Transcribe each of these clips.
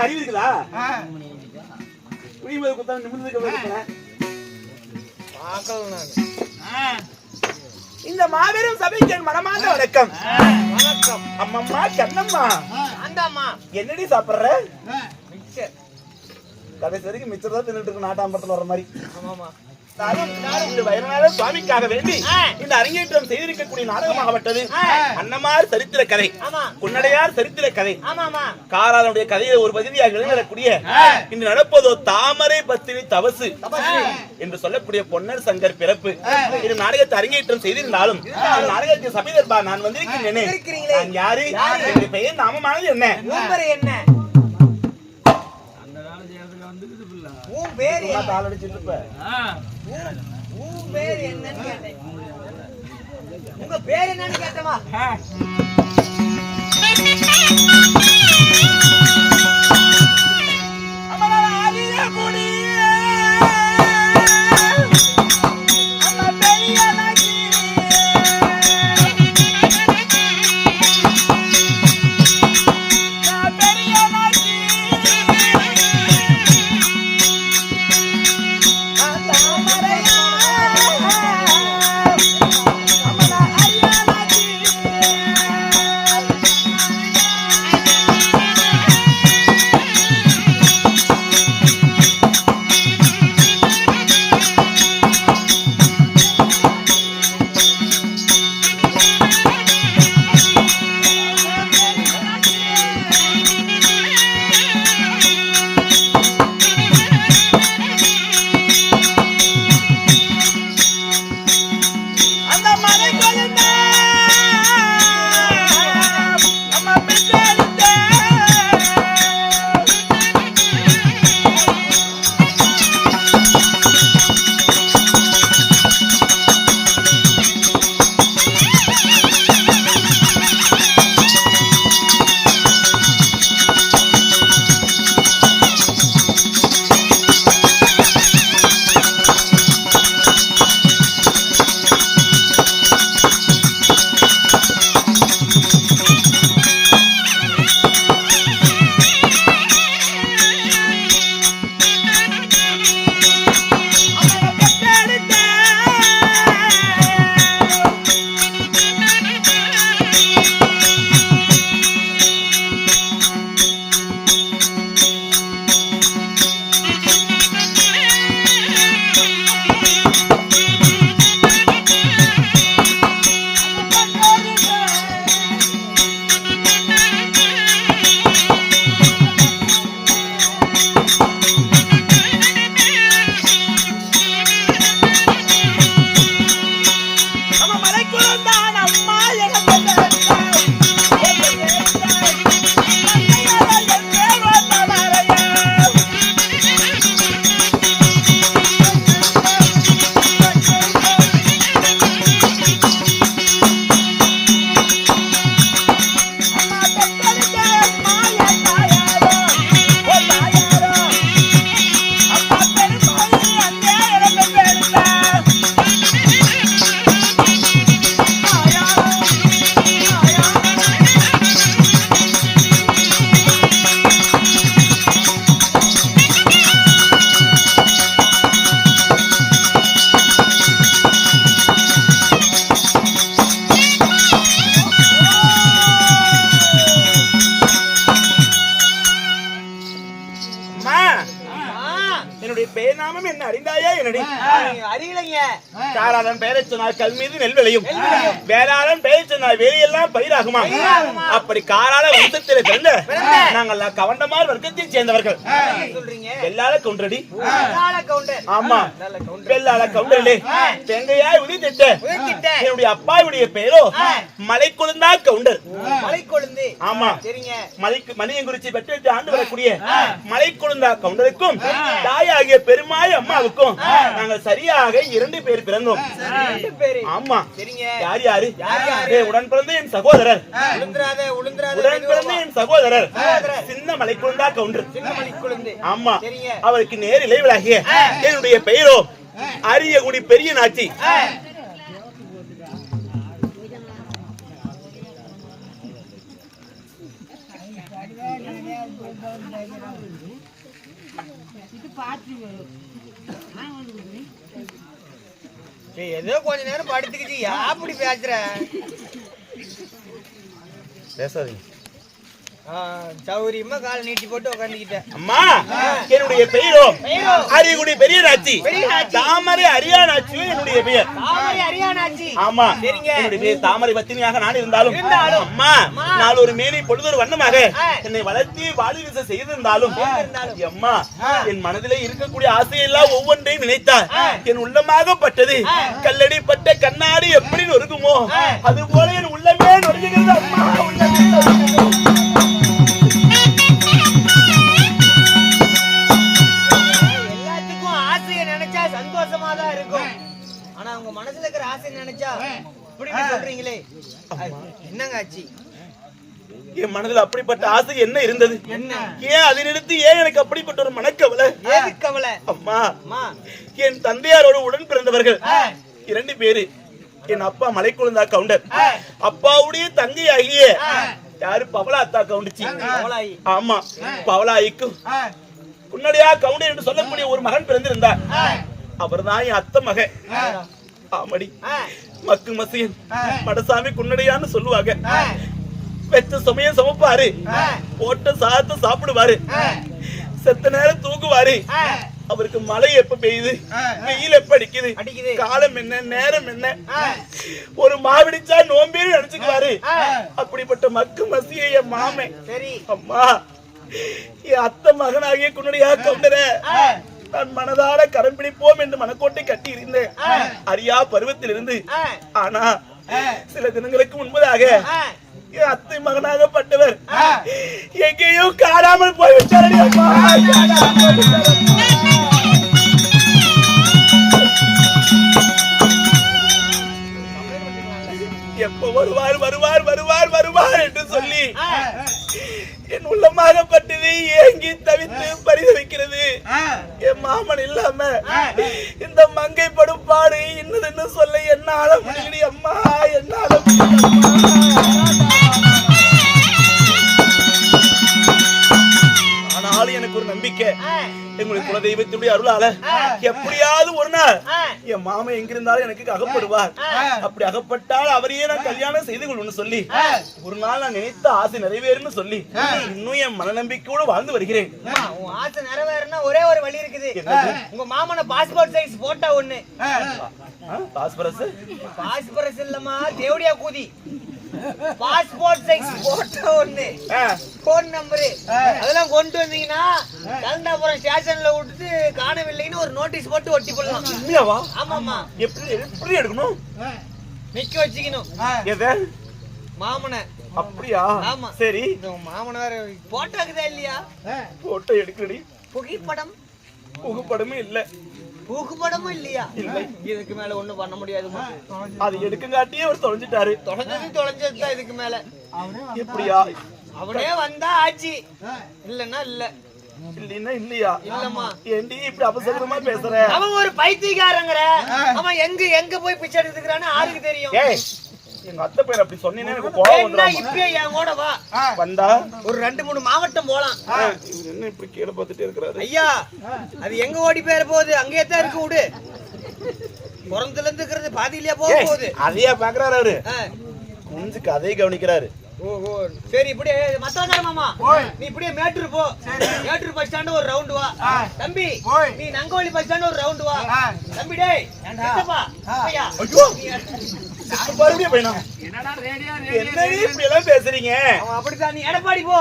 அறிவு இருக்குதா? குடிமது குத்தம் நிமிர்ந்து இந்த மாபெரும் சபைக்கு என் மனமார்ந்த வணக்கம். வணக்கம் அம்மம்மா கண்ணம்மா. அந்தம்மா என்னடி சாப்பிடுற? மிக்சர். கடைசி வரைக்கும் மிக்சர் தான் தின்னுட்டு இருக்கு நாட்டாம்பரத்துல வர மாதிரி. ஆமாமா. சுவாமிக்காக வேண்டி இந்த அரங்கேற்றம் செய்திருக்கக்கூடிய நாடகமாகப்பட்டது அன்னமார் சரித்திர கதை, குன்னடையார் சரித்திர கதை, காராளுடைய கதையை ஒரு பகுதியாக எழுதக்கூடிய இன்று நடப்பதோ தாமரை பத்தினி தவசு என்று சொல்லக்கூடிய பொன்னர் சங்கர் பிறப்பு. இந்த நாடகத்தை அரங்கேற்றம் செய்திருந்தாலும் நாடகத்தின் சபை தர்பார் நான் வந்திருக்கிறேன். யாரு? என்னுடைய பெயர் நாமமானது என்ன? என்ன பேர்? என்னன்னு கேட்டேன். உங்க பேர் என்னன்னு கேட்டமா? காராளன் பெயரை சொன்னால் கல் மீது நெல் விளையும், வேளாளன் பெயரை சொன்னால் வேலையெல்லாம் பயிராகுமா. அப்படி காராள வம்சத்திலே பிறந்த நாங்கள் கவண்டமார் வர்க்கத்தை சேர்ந்தவர்கள். வெள்ளாள கவுண்டரடி. ஆமா, வெள்ளாள கவுண்டரே தெங்கையாய் உதித்திட்ட என்னுடைய அப்பாவுடைய பெயரோ மலை கொழுந்தா கவுண்டர். மலை கொழுந்து. ஆமா, மணியங்குறிச்சி பெற்று ஆண்டு வரக்கூடிய மலை கொழுந்தா கவுண்டருக்கும் தாயாகிய பெருமாய் அம்மாவுக்கும் நாங்கள் சரியாக 2 பேர் பிறந்தோம். ஆமா, யார் யாரு? உடன் பிறந்த என் சகோதரர், உடன் பிறந்த என் சகோதரர் சின்ன மலை கொழுந்தா கவுண்டர். ஆமா, அவருக்கு நேர் இளைவலாகிய என்னுடைய பெயரோ அரியகுடி பெரிய நாச்சி. ஏதோ கொஞ்ச நேரம் படுத்துக்கிச்சு அப்படி பேசுற பேசாதீங்க. சௌரியமா கால் நீட்டி போட்டு உட்காந்துக்கிட்டேன். அம்மா என்னுடைய பெயரோ அரியகுடி பெரிய நாச்சி, தாமரை அரியானாச்சி என்னுடைய பெயர். தாமரை அரியானாச்சி. ஆமா சரிங்க. என்னுடைய பெயர் தாமரை பத்தினியாக நான் இருந்தாலும் அம்மா நான் ஒரு மேனி பொழுதொரு வண்ணமாக என்னை வளர்த்தி வாழி வீச செய்திருந்தாலும் அம்மா என் மனதிலே இருக்கக்கூடிய ஆசையெல்லாம் ஒவ்வொன்றையும் நினைத்தால் என் உள்ளமாக பட்டது கல்லடி பட்ட கண்ணாடி எப்படி நொறுக்குமோ அது போல என் உள்ளமே நொறுங்குகிறது அம்மா. எல்லாத்துக்கும் ஆசையை நினைச்சா சந்தோஷமா தான் இருக்கும். ஆனா உங்க மனசுல இருக்கிற ஆசை நினைச்சா இப்படி சொல்றீங்களே என்னங்க ஆச்சு? என் மனதில் அப்படிப்பட்ட ஆசை என்ன இருந்தது? என்ன ஏன் அதை நிறுத்தி ஏன் எனக்கு அப்படிப்பட்ட ஒரு மனக்கவலை? ஏது கவலை? அம்மா என் தந்தையாரோடு உடன் பிறந்தவர்கள் 2 பேரு. என் அப்பா மலைக்குழுந்தா கவுண்டர், அப்பாவுடைய தங்கை ஆகிய யாரு பவளாத்தா கவுண்டிச்சி. ஆமா பவளாய்க்கும் குன்னடியா கவுண்டர் என்று சொல்லக்கூடிய ஒரு மகன் பிறந்திருந்தார். அவர் தான் என் அத்தை மகன். ஆமடி மக்கு மசியன் மடசாமி குன்னடியான்னு சொல்லுவாங்க. வெச்ச சமயம் சமைப்பாரு, போட்ட சாதத்தை சாப்பிடுவாரு, செத்த நேரம் தூக்குவாரு. அவருக்கு மழை எப்ப பெய்யுது, வெயில் எப்ப அடிக்குது, காலம் என்ன நேரம் என்ன, ஒரு மாவிடிச்சா நோம்பேறி நினைச்சுக்குவாரு. அப்படிப்பட்ட மக்கு மசிய என் மாமன். அம்மா என் அத்தை மகனாகிய குன்னடியா கவுண்டர நான் மனதார கரம் பிடிப்போம் என்று மனக்கோட்டை கட்டி இருந்தேன் அரியா பருவத்திலிருந்து. ஆனா சில தினங்களுக்கு முன்பதாக என் அத்தை மகனாகப்பட்டவர் எங்கேயோ காணாமல் போய்விட்டார். எப்ப வருவார் வருவார் வருவார் வருவார் என்று சொல்லி என் உள்ளமாகப்பட்டது ஏங்கி தவித்து பரிதவிக்கிறது. என் மாமன் இல்லாம இந்த மங்கை படும் பாடு இன்னதுன்னு சொல்ல என்னால முடியல அம்மா, என்னால ஆனாலும் எனக்கு ஒரு நம்பிக்கை, எங்களுடைய குலதெய்வத்தினுடைய அருளால எப்படியாவது ஒரு நாள் என் மாமன் எங்கிருந்தாலும் எனக்கு அகப்படுவார். அப்படி அகப்பட்டால் அவரையே நான் கல்யாணம் செய்து கொள்ளுன்னு சொல்லி ஒரு நாள் நான் நினைத்த ஆசை நிறைவேறுன்னு சொல்லி இன்னும் என் மன நம்பிக்கையோடு வாழ்ந்து வருகிறேன். ஆசை நிறைவேறுனா ஒரே ஒரு வழி இருக்குது. உங்க மாமன பாஸ்போர்ட் சைஸ் போட்டோ ஒண்ணு. பாஸ்பரஸ் இல்லம்மா, தேவடியா கூதி. பாஸ்போர்ட் சைஸ் போட்டோ ஒண்ணு, போன் நம்பர் அதெல்லாம் கொண்டு வந்தீங்கன்னா கலந்தாபுரம் ஸ்டேஷன்ல விட்டுட்டு காணவில்லைன்னு ஒரு நோட்டீஸ் போட்டு ஒட்டி போடலாம். ஆமாமா. எப்படி எடுக்கணும்? நிக்க வச்சுக்கணும் மாமனை. அப்படியா? ஆமா சரி. மாமனார் போட்டோக்குதா இல்லையா? போட்டோ எடுக்கடி. புகைப்படம்? புகைப்படமே இல்ல. புகைப்படமும் இல்லையா? இல்லை. இதுக்கு மேல ஒண்ணும் பண்ண முடியாதுமா. அது எடுக்கங்காட்டியே அவர் தொலைஞ்சிட்டாரு. தொலைஞ்சதுதான் இதுக்கு மேல. எப்படியா? அவனே வந்தா ஆச்சு, இல்லன்னா இல்ல. இல்லன்னா இல்லையா? இல்லம்மா. ஏண்டி இப்படி அபசகுரமா பேசுற? அவன் ஒரு பைத்தியக்காரங்கற. அவன் எங்க போய் பிச்சை எடுத்துக்கறான்னு யாருக்கு தெரியும்? எங்க அத்தை பேர் அப்படி சொன்னீனே எனக்கு கோவம் வந்துரும். இப்பவே என் கூட வா. வந்தா ஒரு 2-3 மாவட்டம் போலாம். இவர் என்ன இப்படி கீழ பார்த்துட்டே இருக்காரு? ஐயா அது எங்க ஓடி பேர போகுது? அங்கேயே தான் இருக்கு விடு. புறத்துல இருந்து இருக்கிறது பாதியிலே போக போகுது. அதையா பாக்குறாரு அவரு? கொஞ்சம் கதையை கவனிக்கிறாரு. ஓஹோ சரி. இப்படியே மத்தவங்க மாமா நீ இப்படியே மேட்டூர் போ. மேட்டூர் பஸ் ஸ்டாண்ட் ஒரு ரவுண்ட் வா. தம்பி நீ நங்கோலி பஸ் ஸ்டாண்ட் ஒரு ரவுண்ட் வா. தம்பி டேய் என்னப்பா ஐயா ஐயோ மறுபடியும் பையனா என்னடா ரேடியா என்னடி இப்படி எல்லாம் பேசுறீங்க? அவன் அப்படிதான். நீ எடப்பாடி போ,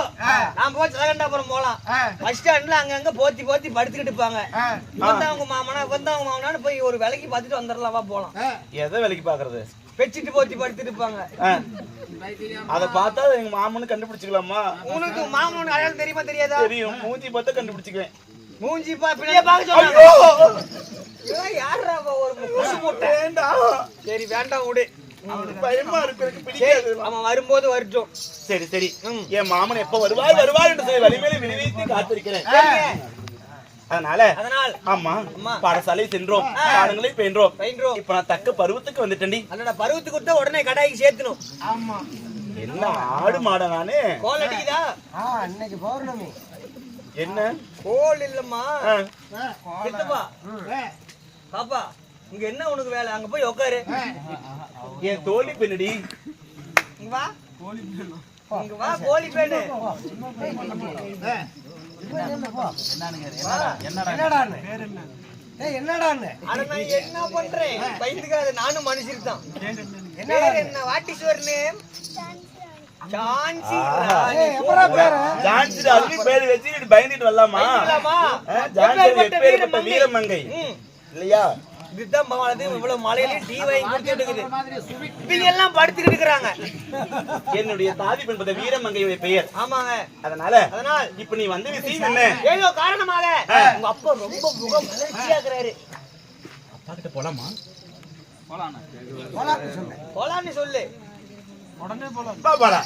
நான் போய் சலகண்டாபுரம் போலாம். பஸ் ஸ்டாண்ட்ல அங்கங்க போத்தி போத்தி படுத்துக்கிட்டு இருப்பாங்க. வந்தவங்க மாமனான்னு போய் ஒரு வேலைக்கு பார்த்துட்டு வந்துடலாம். வா போலாம். எதை வேலைக்கு பாக்குறது? பெச்சிட்டு போத்தி படுத்துட்டு இருப்பாங்க. அத பார்த்தா எங்க மாமனு கண்டுபிடிச்சுக்கலாமா? உனக்கு மாமனு அடையாளம் தெரியுமா தெரியாதா? தெரியும். மூஞ்சி பார்த்தா கண்டுபிடிச்சுக்குவேன். மூஞ்சி பிள்ளைய பார்க்க சொன்னாங்க. யாரா ஒரு குசு மூட்டை? வேண்டாம். சரி வேண்டாம் விடு. பயமா இருக்கு, பிடிக்காது. அவன் வரும்போது வரட்டும். சரி சரி. என் மாமன் எப்ப வருவார் வருவார் என்று சொல்லி வலிமையில விளைவித்து காத்திருக்கிறேன். அதனால ஆமா பாடசாலை சென்றோம், பாடங்களை பயின்றோம். இப்ப நான் தக்க பருவத்துக்கு வந்துட்டேன்டி. அதோட பருவத்துக்கு விட்டா உடனே கடாய்க்கு சேர்த்தணும். ஆமா. என்ன ஆடு மாட நானு? கோல் அடிக்குதா? அன்னைக்கு பௌர்ணமி. என்ன கோல் இல்லம்மா சித்தப்பா பாப்பா இங்க என்ன உனக்கு வேலை? அங்க போய் உட்காரு. என் தோழி பெண்ணடி. இங்க வா இங்க வா கோழி பெண்ணு. என்னடான்னு அட நான் என்ன பண்றேன் பயந்துக்காத, நானும் மனுஷர்தான். பேர் என்ன? What is your name? Jhansi. Jhansi அதுக்கு பேர் வச்சு நீ பயந்துட்டு வரலாமா? ஜான்சி வீரமங்கை இல்லையா? இதுதான் பவானது. இவ்வளவு மலையில டீ வாங்கி குடிச்சிட்டு இருக்குது. இவங்க எல்லாம் படுத்துக்கிட்டு இருக்கிறாங்க. என்னுடைய தாதி என்பது வீரமங்கையுடைய பெயர். ஆமாங்க. அதனால் இப்ப நீ வந்து விஷயம் என்ன? ஏதோ காரணமாக உங்க அப்பா ரொம்ப முகம் மலர்ச்சியா இருக்கிறாரு. அப்பா கிட்ட போலாமா? போலான்னு சொல்லு. உடனே போலாம். பாப்பாடா.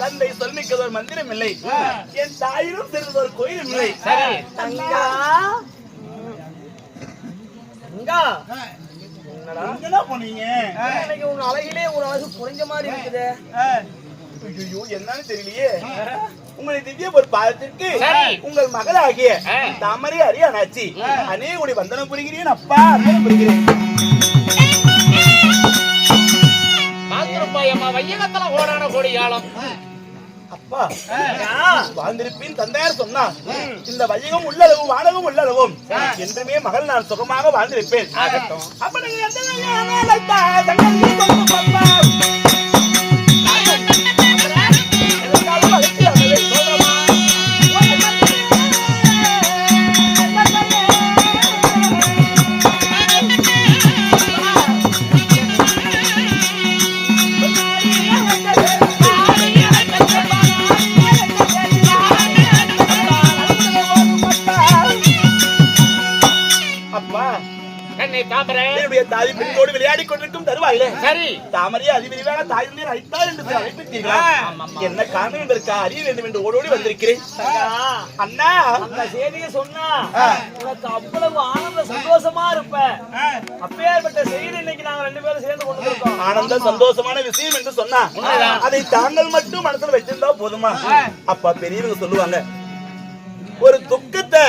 தந்தை சொல்மிக்கதொரு மந்திரம் இல்லை, என் தாயிலும் சிறிதொரு கோயிலும் இல்லை. என்னடா போனீங்க? உன் அழகிலே ஒரு அழகு குறைஞ்ச மாதிரி இருக்குது. ஐயோ என்னன்னு தெரியலையே. உங்களை திவ்ய ஒரு பாதத்திற்கு உங்கள் மகளாகிய தாமரை அரியானாச்சி அநேகுடி வந்தனம் புரிகிறேன். அப்பா வந்தனம் புரிகிறேன். வையகத்துல ஓடான கோடி காலம் அப்பா வாழ்ந்திருப்பின் தந்தையார் சொன்னார், இந்த வையகம் உள்ளளவும் வானகம் உள்ளளவும் என்றுமே மகள் நான் சுகமாக வாழ்ந்திருப்பேன். அப்ப நீங்க தாய் பெண்ணோடு விளையாடி கொண்டிருக்கும் தருவாயிலே தாமரையை அதிவிரிவாக தாய் அழைத்தார் என்று அழைப்பிட்டீர்களா? என்ன காரணம் என்பதற்கா அறிய வேண்டும் என்று ஓடோடி வந்திருக்கிறேன். அண்ணா அந்த செய்தியை சொன்னா உனக்கு அவ்வளவு ஆனந்த சந்தோஷமா இருப்ப. அப்பேற்பட்ட செய்தி இன்னைக்கு நாங்க ரெண்டு பேரும் சேர்ந்து கொண்டு இருக்கோம். ஆனந்த சந்தோஷமான விஷயம் என்று சொன்னா அதை தாங்கள் மட்டும் மனசுல வச்சிருந்தா போதுமா? அப்பா பெரியவங்க சொல்லுவாங்க, ஒரு துக்கத்தை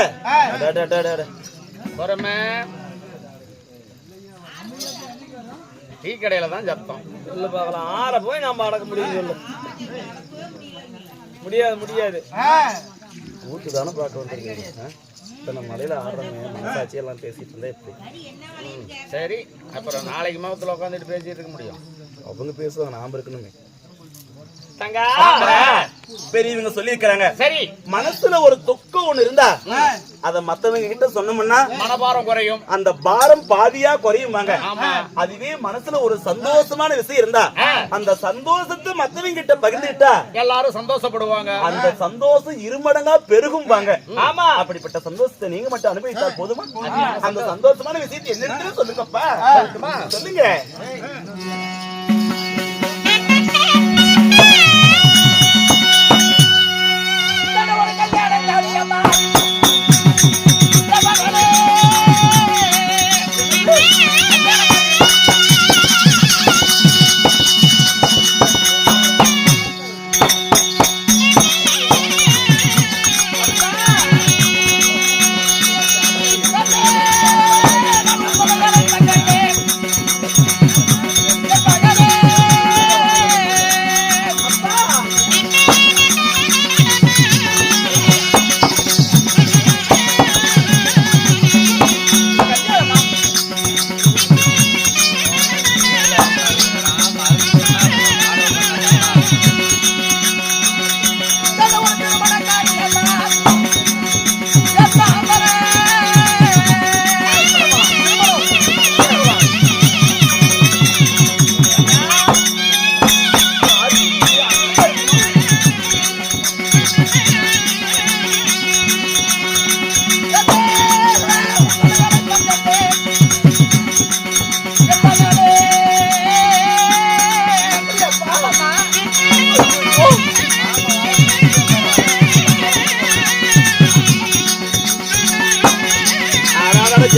டீ கடையில தான் சத்தம் சொல்லு பார்க்கலாம். ஆற போய் நாம அடக்க முடியும் சொல்லு. முடியாது முடியாது. ஊட்டு தானே பார்க்க வந்துருக்கீங்க. இத்தனை மலையில ஆடுறவங்க மனசாட்சி எல்லாம் பேசிட்டு இருந்தா எப்படி? சரி, அப்புறம் நாளைக்கு மாவத்துல உட்காந்துட்டு பேசிட்டு இருக்க முடியும். அவங்க பேசுவாங்க, நாம இருக்கணுமே. தங்கா பெரியவங்க சொல்லி இருக்கிறாங்க. சரி, மனசுல ஒரு துக்கம் ஒண்ணு இருந்தா அத மத்தவங்க கிட்ட சொன்னோம்னா மனபாரம் குறையும், அந்த பாரம் பாதியா குறையுமாங்க. ஆமா. அதுவே மனசுல ஒரு சந்தோஷமான விஷயம் இருந்தா அந்த சந்தோஷத்தை மத்தவங்க கிட்ட பகிர்ந்துட்டா எல்லாரும் சந்தோஷப்படுவாங்க, அந்த அந்த சந்தோஷம் இருமடங்கா பெருகும்பாங்க. ஆமா, அப்படிப்பட்ட சந்தோஷத்தை நீங்க மட்டும் அனுபவித்தால் போதுமா? அந்த சந்தோஷமான விஷயத்தை என்னன்னு சொல்லுங்கப்பா. சொல்லுங்க.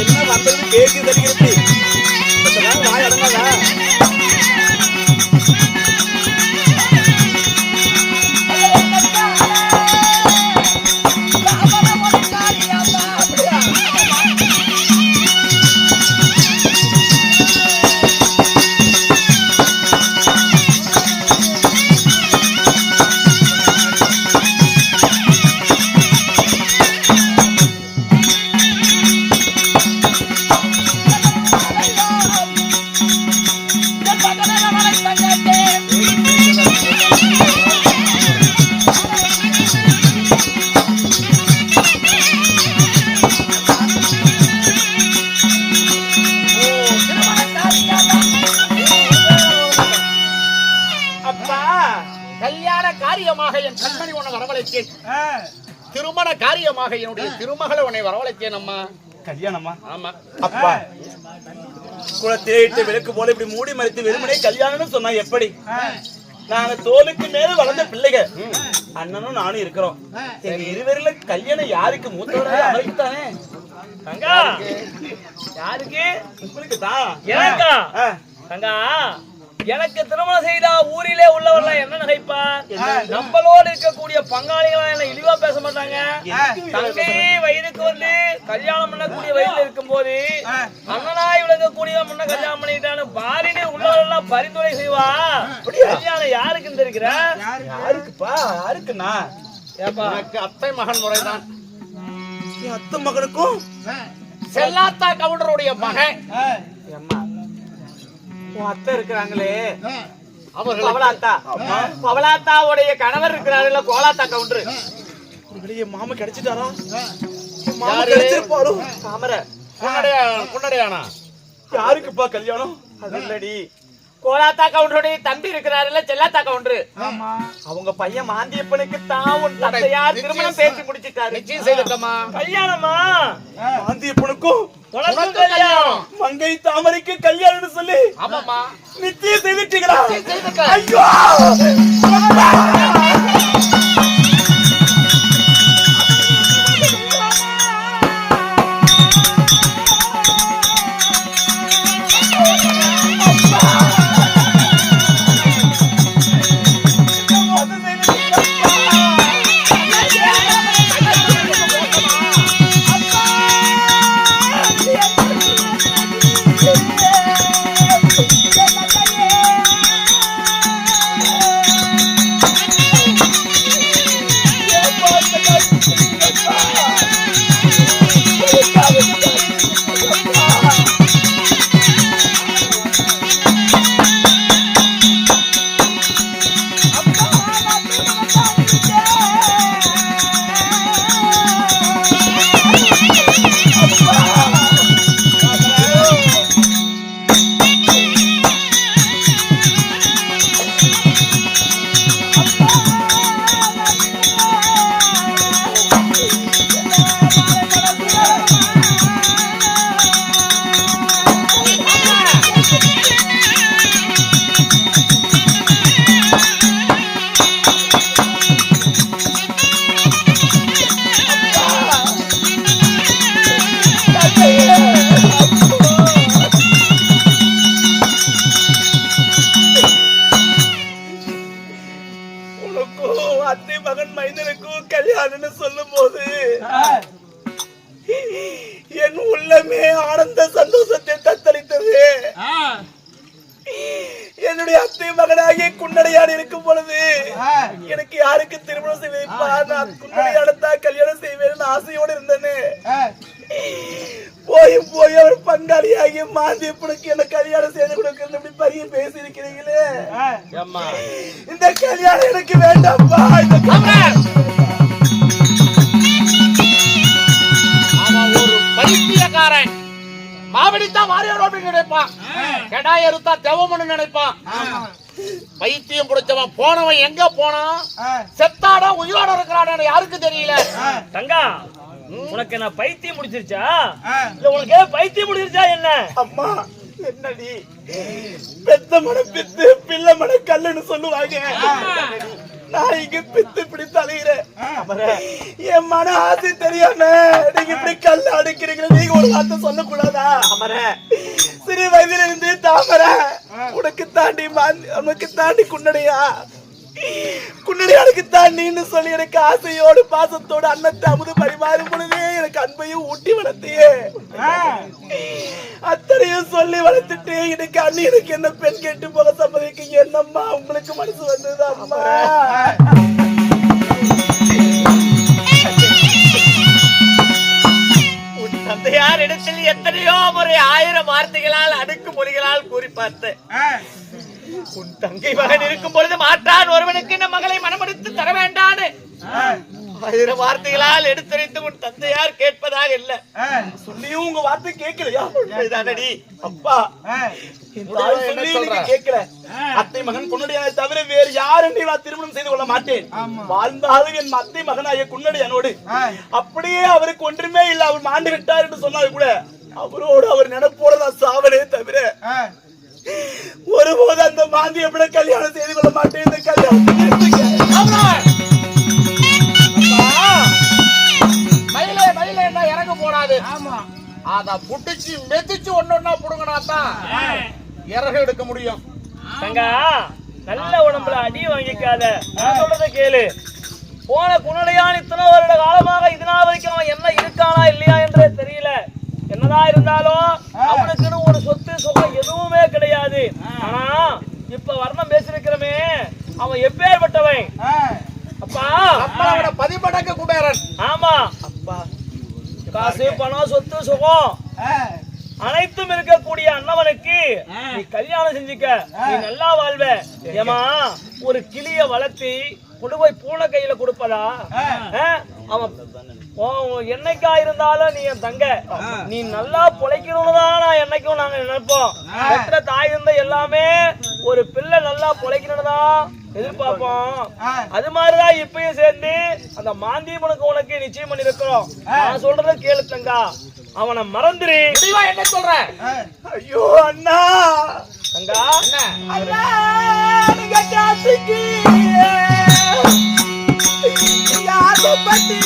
என்ன வந்தது கேக்கு தெரிகிறது. வாய் அடங்காதா? கல்யாண காரியமாக என் கண்மணி உன்னை வரவழைத்தேன், திருமண காரியமாக என்னுடைய திருமகளை உன்னை வரவழைத்தேன் அம்மா. கல்யாணமா? ஆமா அப்பா, குளத்திலே விளக்கு போல இப்படி மூடி மறைத்து வெறுமனே கல்யாணம்னு சொன்னா எப்படி? நாங்க தோலுக்கு மேல வளர்ந்த பிள்ளைகள், அண்ணனும் நானும் இருக்கிறோம். எங்க இருவரில கல்யாணம் யாருக்கு? மூத்தவரா அவருக்கு தானே. தங்கா யாருக்கு? உங்களுக்கு தான். எனக்கா? தங்கா, எனக்கு திருமணம் செய்தா ஊரிலே உள்ளவர்கள் என்ன நினைப்பார்? நம்மளோடு இருக்கக்கூடிய பங்காளிகள் என்ன இழிவா பேச மாட்டாங்க. தங்கை வயதுக்கு வந்து கல்யாணம் பண்ணக்கூடிய வயதுல இருக்கும் போது அண்ணனாய் விளங்கக்கூடிய முன்ன கல்யாணம் பண்ணிட்டான்னு பாரினே உள்ளவர்கள் பரிந்துரை செய்வா. கல்யாணம் யாருக்குன்னு தெரிகிற? யாருக்குப்பா? யாருக்குண்ணா? ஏப்பா, எனக்கு அத்தை மகன் முறைதான். அத்தை மகனுக்கும் செல்லாத்தா கவுண்டருடைய மகன். உன் அத்தை இருக்கிறாங்களே, அவர்கள் பவளாத்தா, பவளாத்தாவுடைய கணவர் இருக்கிறாருல்ல கோலாத்தா கவுண்டரு, மாமா கிடைச்சிட்டாரா? மாமா கிடைச்சிருப்பாரு. தாமரை குன்னடையானா? யாருக்குப்பா கல்யாணம்? அது இல்லடி, கோலாத்தா கவுண்டருடைய தம்பி இருக்கிறாருல்ல செல்லாத்தா கவுண்டரு, அவங்க பையன் மாந்தியப்பனுக்கு தான் உன் தந்தையார் திருமணம் பேசி முடிச்சிட்டாரு. நிச்சயம் செய்தட்டமா? கல்யாணமா? மாந்தியப்பனுக்கும் உனக்கும் கல்யாணம்? மங்கை தாமரைக்கு கல்யாணம் சொல்லி ஆமாமா, நிச்சயம் செய்துட்டீங்களா? செய்துட்டேன். ஐயோ! அத்தை மகன் மைந்தனுக்கும் கல்யாணம்னு சொல்லும் போது என் உள்ளமே ஆனந்த சந்தோஷத்தை தத்தளித்தது. என்னுடைய அத்தை மகனாகிய குன்னடையாடு இருக்கும் பொழுது எனக்கு யாருக்கு திருமணம் செய்து வைப்பா, நான் குன்னடையாடத்தான் கல்யாணம் செய்வேன் ஆசையோடு இருந்தேன்னு போய் அவர் பங்காளியாகிய மாந்தியப்பனுக்கு என்ன கல்யாணம் செய்து கொடுக்கணும் இப்படி பரிய பேசி இருக்கிறீங்களே. இந்த கல்யாணம் எனக்கு வேண்டாம்ப்பா. ஒரு பைத்தியக்காரன் மாவடித்தான் மாறியோட நினைப்பான், கடாய அறுத்தா தெவமனு நினைப்பான். பைத்தியம் பிடிச்சவன் போனவன் எங்க போனான், செத்தாடா உயிரோட இருக்கிறான் யாருக்கு தெரியல. தங்கா உனக்கு என்ன பைத்தியம் முடிச்சிருச்சா இல்ல உனக்கு பைத்தியம் முடிச்சிருச்சா என்ன? அம்மா என்னடி பெத்த மன பித்து பிள்ளை மன கல்லுன்னு சொல்லுவாங்க. நான் இங்க பித்து பிடித்து அழுகிறேன். என் மன ஆசை தெரியாம நீங்க இப்படி கல்ல அடிக்கிறீங்க. நீங்க ஒரு வார்த்தை சொல்லக்கூடாதா? சிறு வயதில இருந்து தாமரை உனக்கு தாண்டி குன்னடையா குன்னடையாளுக்கு தாண்டின்னு சொல்லி எனக்கு ஆசையோடு பாசத்தோடு அன்னத்தை அமுது பரிமாறும் பொழுதே எனக்கு அன்பையும் ஊட்டி வளர்த்தியே. அத்தனையும் சொல்லி வளர்த்துட்டு எனக்கு அண்ணியனுக்கு என்ன பெண் கேட்டு போக சம்மதிக்கீங்க. என்னம்மா உங்களுக்கு மனசு வந்தது அம்மா? உன் தந்தையார் இடத்தில் எத்தனையோ முறை 1000 வார்த்தைகளால் அடுக்கு மொழிகளால் கூறி பார்த்தேன். உன் தங்கை மகன் இருக்கும் பொழுது மாற்றான் ஒருவனுக்கு இந்த மகளை மனமடித்து தர வேண்டான்னு 1000 வார்த்தைகளால் எடுத்துரைத்து உன் தந்தையார் கேட்பதாக இல்ல. சொல்லியும் உங்க வார்த்தை கேட்கலையா? அப்பா கேட்கல. அத்தை மகன் குன்னடியானை தவிர வேறு யாருன்னு நான் திருமணம் செய்து கொள்ள மாட்டேன். வாழ்ந்தாலும் என் அத்தை மகனாய குன்னடியானோடு அப்படியே அவருக்கு ஒன்றுமே இல்லை. அவர் மாண்டு விட்டார் என்று சொன்னால் கூட அவரோடு அவர் நினைப்போட நான் சாவனே தவிர ஒருபோது அந்த மாந்தி எப்படி கல்யாணம் செய்து கொள்ள மாட்டேன். இந்த கல்யாணம் இறங்க போடாது. அத புடிச்சு மெதிச்சு ஒன்னொன்னா புடுங்கனாதான் இறகு எடுக்க முடியும். தங்கா நல்ல உடம்புல அடி வாங்கிக்காத, நான் சொல்றத கேளு. போன குன்னடையான் இத்தனை வருட காலமாக இதனால் வரைக்கும் அவன் என்ன இருக்கானா இல்லையா என்றே தெரியல. என்னதான் இருந்தாலும் அவனுக்குன்னு ஒரு சொத்து சுகம் எதுவுமே கிடையாது. ஆனா இப்ப வர்ணம் பேசிருக்கிறமே அவன் எப்பேற்பட்டவன் அப்பா. அப்பா பதிமடங்கு குபேரன். ஆமா அப்பா, காசு பணம் சொத்து சுகம் அனைத்தும் இருக்கக்கூடிய அண்ணவனுக்கு நீ கல்யாணம் செஞ்சுக்க, நீ நல்லா வாழ்வ. ஏமா ஒரு கிளிய வளர்த்தி கொண்டு போய் பூனை கையில கொடுப்பதா? அவன் என்னைக்கா இருந்தாலும் நீ என் தங்க, நீ நல்லா பொழைக்கணும்னு தான் நான் என்னைக்கும் நாங்க நினைப்போம். பெற்ற தாய் இருந்த எல்லாமே ஒரு பிள்ளை நல்லா பொழைக்கணும்னு தான் எதிர்பார்ப்போம். அது மாதிரிதான் இப்பயும் சேர்ந்து அந்த மாந்தியம்மனுக்கு உனக்கு நிச்சயம் பண்ணி இருக்கிறோம். நான் சொல்றத கேளு தங்கா, அவனை மறந்துரு. என்ன சொல்ற? ஐயோ அண்ணா தங்கா அண்ணா நீங்க காசுக்கு யாரோ பத்தி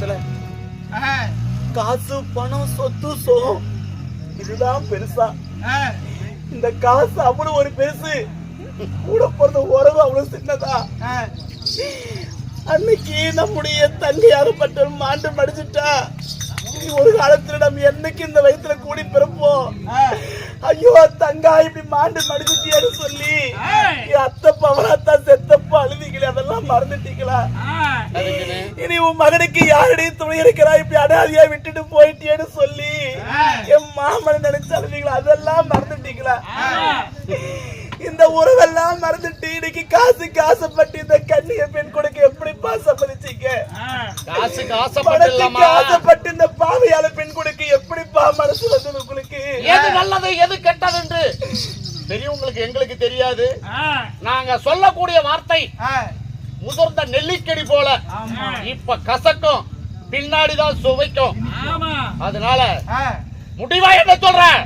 உலகத்துல காசு பணம் சொத்து சோகம் இதுதான் பெருசா? இந்த காசு அவ்வளவு ஒரு பெருசு, கூட பிறந்த உறவு அவ்வளவு சின்னதா? அன்னைக்கு நம்முடைய தங்கையாகப்பட்ட மாண்டு மடிச்சுட்டா, ஒரு காலத்துல நம்ம என்னைக்கு இந்த வயிற்றுல கூடி பிறப்போம். ஐயோ தங்கா இப்படி மாண்டு மடிச்சுட்டியான்னு சொல்லி அத்தை பவனாத்தா செத்தப்ப அழுதிங்களே, அதெல்லாம் மறந்துட்டீங்களா? இனி உன் மகனுக்கு யாருடைய துணை இருக்கிறா, இப்படி அனாதியா விட்டுட்டு போயிட்டியேன்னு சொல்லி என் மாமன் நினைச்சு அழுதிங்களா, அதெல்லாம் மறந்துட்டீங்களா? இந்த உறவெல்லாம் மறந்துட்டு இன்னைக்கு காசுக்கு ஆசைப்பட்டு இந்த கண்ணிய பெண் கொடுக்க எப்படிப்பா சம்மதிச்சீங்க? காசுக்கு ஆசைப்பட்டு இந்த பாவையால பெண் கொடுக்க எப்படிப்பா மனசு வந்து உங்களுக்கு? எது நல்லது எது கெட்டது என்று பெரியவங்களுக்கு எங்களுக்கு தெரியாது. நாங்க சொல்லக்கூடிய வார்த்தை முதிர்ந்த நெல்லிக்கடி போல, இப்ப கசக்கும் பின்னாடிதான் சுவைக்கும். அதனால முடிவா என்ன சொல்றேன்?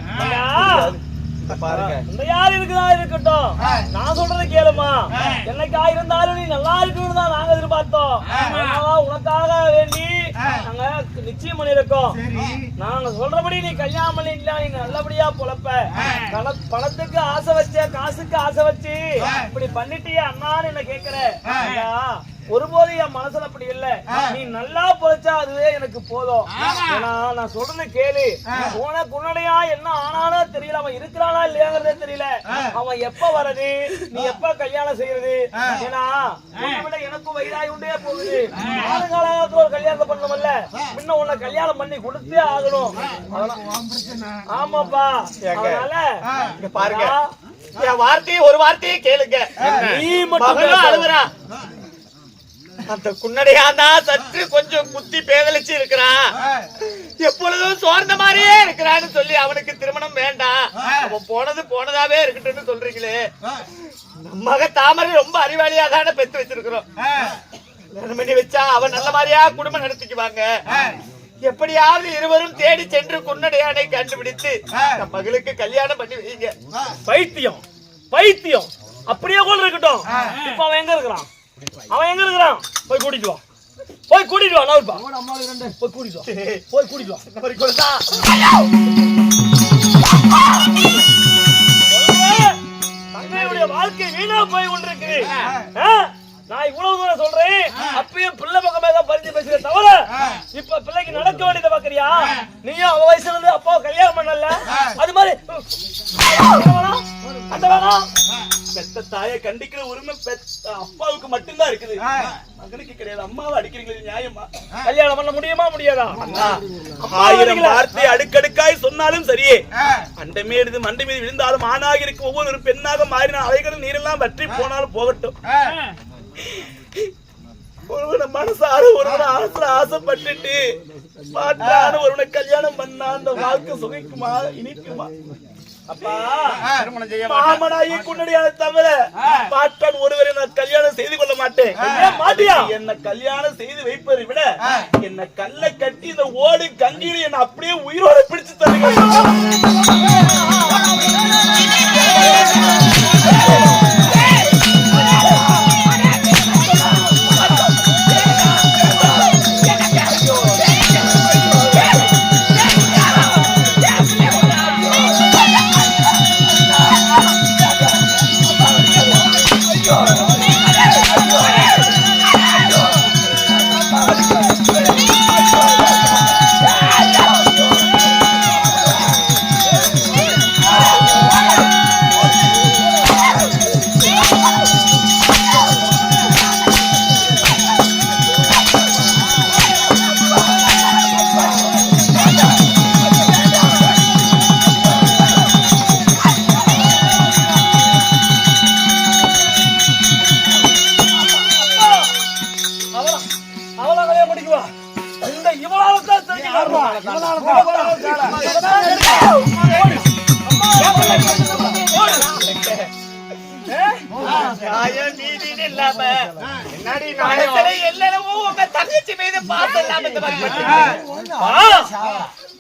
யார் இருக்குதா இருக்கட்டும், நான் சொல்றது கேளுமா. என்னைக்கா இருந்தாலும் நீ நல்லா இருக்கணும் தான் நாங்க எதிர்பார்த்தோம். உனக்காக வேண்டி நாங்க நிச்சயம் பண்ணிருக்கோம். நாங்க சொல்றபடி நீ கல்யாணம் பண்ணிக்கலாம், நீங்க நல்லபடியா பொழப்ப. பணத்துக்கு ஆசை வச்ச, காசுக்கு ஆசை வச்சு இப்படி பண்ணிட்டியே அண்ணான்னு என்ன கேக்குற? ஒருபோது என் மனசுல அப்படி இல்ல. நீ நல்லா பொழைச்சா அதுவே எனக்கு போதும். ஏன்னா நான் சொல்றது கேளு. உனக்கு உன்னுடையா என்ன ஆனானோ தெரியல, அவன் இருக்கிறானா இல்லையாங்கிறதே தெரியல. அவன் எப்ப வர்றது, நீ எப்ப கல்யாணம் செய்யறது? ஏன்னா விட எனக்கும் வயதாகி உண்டே போகுது. காலகாலத்துல ஒரு கல்யாணம் பண்ணணும்ல, முன்ன உன்னை கல்யாணம் பண்ணி கொடுத்தே ஆகணும். ஆமாப்பா, அதனால பாருங்க, என் வார்த்தையை ஒரு வார்த்தையை கேளுங்க. நீ மட்டும் அழுகுறா, அந்த குன்னடையாதான் சற்று கொஞ்சம் குத்தி பேதலிச்சு இருக்கிறான். எப்பொழுதும் சோர்ந்த மாதிரியே இருக்கிறான்னு சொல்லி அவனுக்கு திருமணம் வேண்டாம், அவன் போனது போனதாவே இருக்கட்டும்னு சொல்றீங்களே. நம்ம தாமரை ரொம்ப அறிவாளியா தானே பெத்து வச்சிருக்கிறோம். கல்யாணம் பண்ணி வச்சா அவன் நல்ல மாதிரியா குடும்பம் நடத்திக்குவாங்க. எப்படியாவது இருவரும் தேடி சென்று குன்னடையானை கண்டுபிடித்து மகளுக்கு கல்யாணம் பண்ணி வைங்க. பைத்தியம் பைத்தியம் அப்படியே கூட இருக்கட்டும். இப்ப அவன் எங்க இருக்கிறான்? அவன் எங்க இருக்கிறான்? போய் கூட்டிட்டு வா, போய் கூட்டிட்டு வா. நவுப்பா, போய் கூட்டிட்டு வா, போய் கூட்டிட்டு வா. தங்கையுடைய வாழ்க்கை வீணா போய் கொண்டிருக்கு. நான் இவ்வளவு தூரம் சொல்றேன், அப்பயும் பிள்ளை பக்கமே தான் பறிஞ்சு பேசுற தவிர இப்ப பிள்ளைக்கு நடக்க வேண்டியதை பாக்குறியா? நீயும் அவ வயசுல இருந்து அப்பா கல்யாணம் பண்ணல, அது மாதிரி அந்த வேணாம். பெத்த தாயை கண்டிக்கிற உரிமை அப்பாவுக்கு மட்டும்தான் இருக்குது, மகனுக்கு கிடையாது. அம்மாவை அடிக்கிறீங்களே நியாயமா? கல்யாணம் பண்ண முடியுமா முடியாதா? 1000 வார்த்தை அடுக்கடுக்காய் சொன்னாலும் சரியே, அண்டை மீது மண்டை மீது விழுந்தாலும் ஆணாக இருக்க ஒவ்வொரு பெண்ணாக மாறின அலைகளும் நீரெல்லாம் வற்றி போனாலும் போகட்டும். ஒருவனை மனசார ஒருவனை ஆசைப்பட்டுட்டு பாட்டான ஒருவனை கல்யாணம் பண்ணா அந்த வாழ்க்கை சுகைக்குமா இனிக்குமா? அப்பா மாமனாயி குன்னடியான தவிர பாட்டான் ஒருவரை நான் கல்யாணம் செய்து கொள்ள மாட்டேன். மாட்டியா? என்ன கல்யாணம் செய்து வைப்பதை விட என்ன கல்லை கட்டி இந்த ஓடு கங்கீரி என்ன அப்படியே உயிரோட பிடிச்சு தருங்க.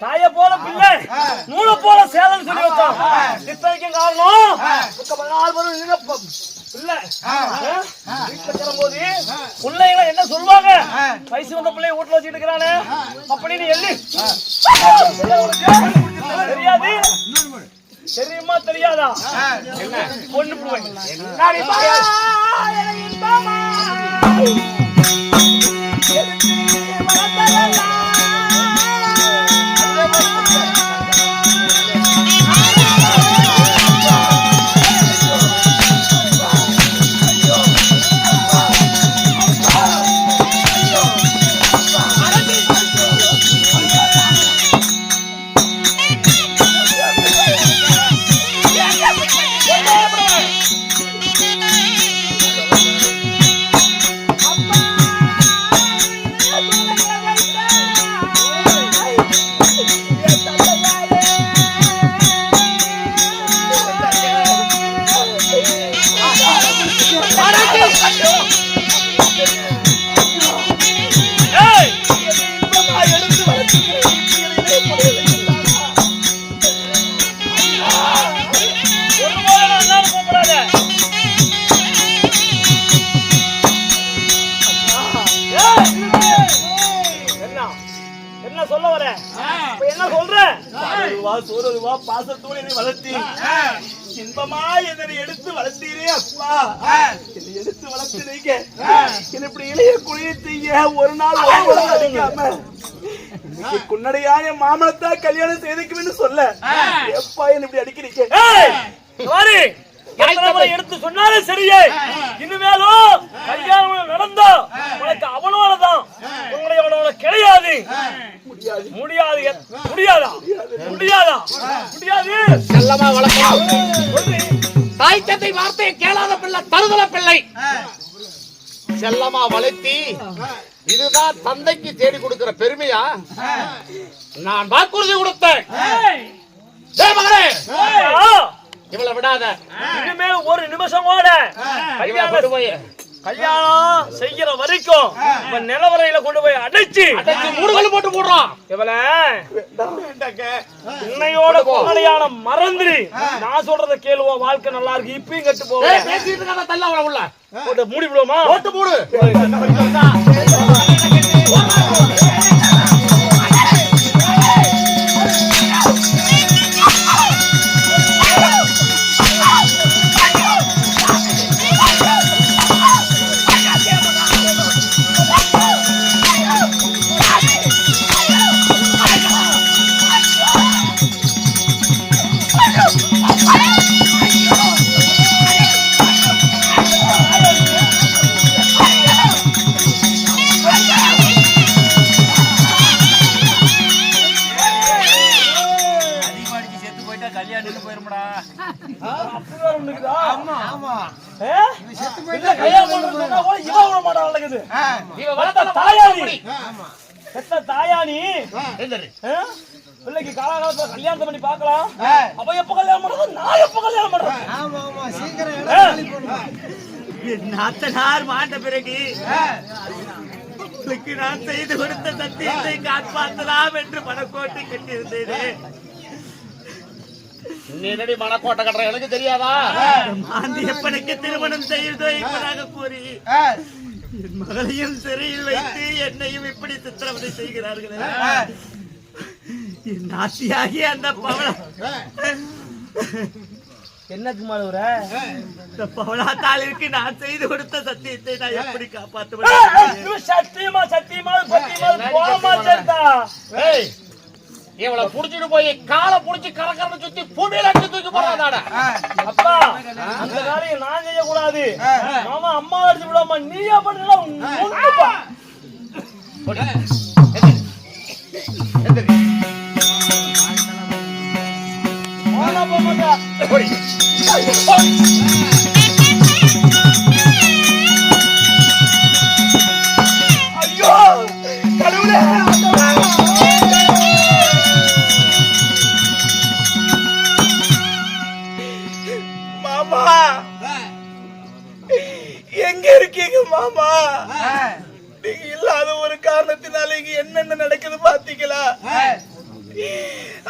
தாய போல பிள்ளை நூலை போல சேதம் சொல்லி வச்சோம். இத்தனைக்கும் காரணம் 14 பேரும் இல்ல வீட்டுல கிளம்போது பிள்ளைங்க என்ன சொல்லுவாங்க, வயசு வந்த பிள்ளைய வீட்டுல வச்சுட்டு இருக்கிறானே அப்படின்னு எள்ளி தெரியாது. தெரியுமா தெரியாதா? பொண்ணு பாசத்தோடு என்னை வளர்த்தி இன்பமா என்னை எடுத்து வளர்த்தீரே அப்பா. என்னை எடுத்து வளர்த்துறீங்க. என்ன இப்படி இளைய குழிய செய்ய ஒரு நாள் அடிக்காம குன்னடையா என் மாமனத்தா கல்யாணம் செய்துக்குன்னு சொல்ல எப்பா என்ன இப்படி அடிக்கிறீங்க? எடுத்து சொன்னாலும் சரியே, இனிமேலும் கல்யாணம் நடந்தா உனக்கு அவனோடதான், உங்களுடைய கிடையாது. முடியாது முடியாதா முடியாதா முடியாது. செல்லமா வளர்க்கலாம். தாய் தந்தை வார்த்தையை கேளாத பிள்ளை தருதல பிள்ளை. செல்லமா வளர்த்தி இதுதான் தந்தைக்கு தேடி கொடுக்கிற பெருமையா? நான் வாக்குறுதி கொடுத்தேன். இவளை விடாத. இனிமேல் ஒரு நிமிஷம் கூட கல்யாணம் செய்யற வரைக்கும் நிலவரையில கொண்டு போய் அடைச்சு மூடுகள் போட்டு போடுறான். இவளை இன்னையோட கொலையான மறந்துரு. நான் சொல்றத கேளுவா, வாழ்க்கை நல்லா இருக்கு. இப்பயும் கட்டு போவேன். பேசிட்டு இருக்காத தள்ள அவளை உள்ள போட்டு மூடி விடுவோமா? போட்டு மூடு. தாயானி பிள்ளைக்கு காலகாலத்துல கல்யாணம் பண்ணி பாக்கலாம். அப்ப எப்ப கல்யாணம் பண்றது? நான் எப்ப கல்யாணம் பண்றேன்? நாத்தனார் மாண்ட பிறகு நான் செய்து கொடுத்த சத்தியத்தை காப்பாற்றலாம் என்று மனக்கோட்டை கட்டியிருந்தேன். நேரடி மனக்கோட்டை கட்டுற எனக்கு தெரியாதா? மாந்தியப்பனுக்கு திருமணம் செய்து வைப்பதாக கூறி என் மகளையும் சிறையில் வைத்து என்னையும் இப்படி சித்திரவதை செய்கிறார்கள். என் நாட்டியாகி அந்த பவளம் என்ன குமார் இந்த பவளாத்தாளிற்கு நான் செய்து கொடுத்த சத்தியத்தை நான் எப்படி காப்பாற்றுவேன்? சத்தியமா சத்தியமா இவளை புடிச்சிட்டு போய் காலை புடிச்சு கரக்கரன்னு சுத்தி புடியில தூக்கி போறாதாடா. அப்பா அந்த காரியம் நான் செய்யக்கூடாது. மாமா அம்மா அடிச்சு விடாம நீயா பண்ணல. ஐயோ கடவுளே! மாமா எங்க இருக்கீங்க மாமா? நீங்க இல்லாத ஒரு காரணத்தினால இங்க என்னென்ன நடக்குது பாத்தீங்களா?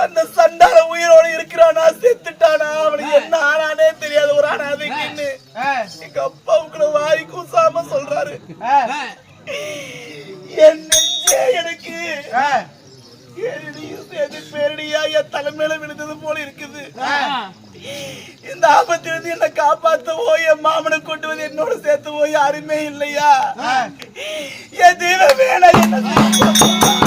அந்த சண்டால உயிரோடு இருக்கிறானா செத்துட்டானா அவனுக்கு என்ன ஆனானே தெரியாது ஒரு அனாதைக்குன்னு எங்க அப்பாவுக்கு வாரி கூசாம சொல்றாரு. என் நெஞ்சே எனக்கு பேரடியா என் தலைமையில விழுந்தது போல இருக்குது. இந்த ஆபத்திலிருந்து என்ன காப்பாத்தவோ என் மாமனை கொண்டு வந்து என்னோட சேர்த்துவோ யாருமே இல்லையா? என் தெய்வம் வேணா என்ன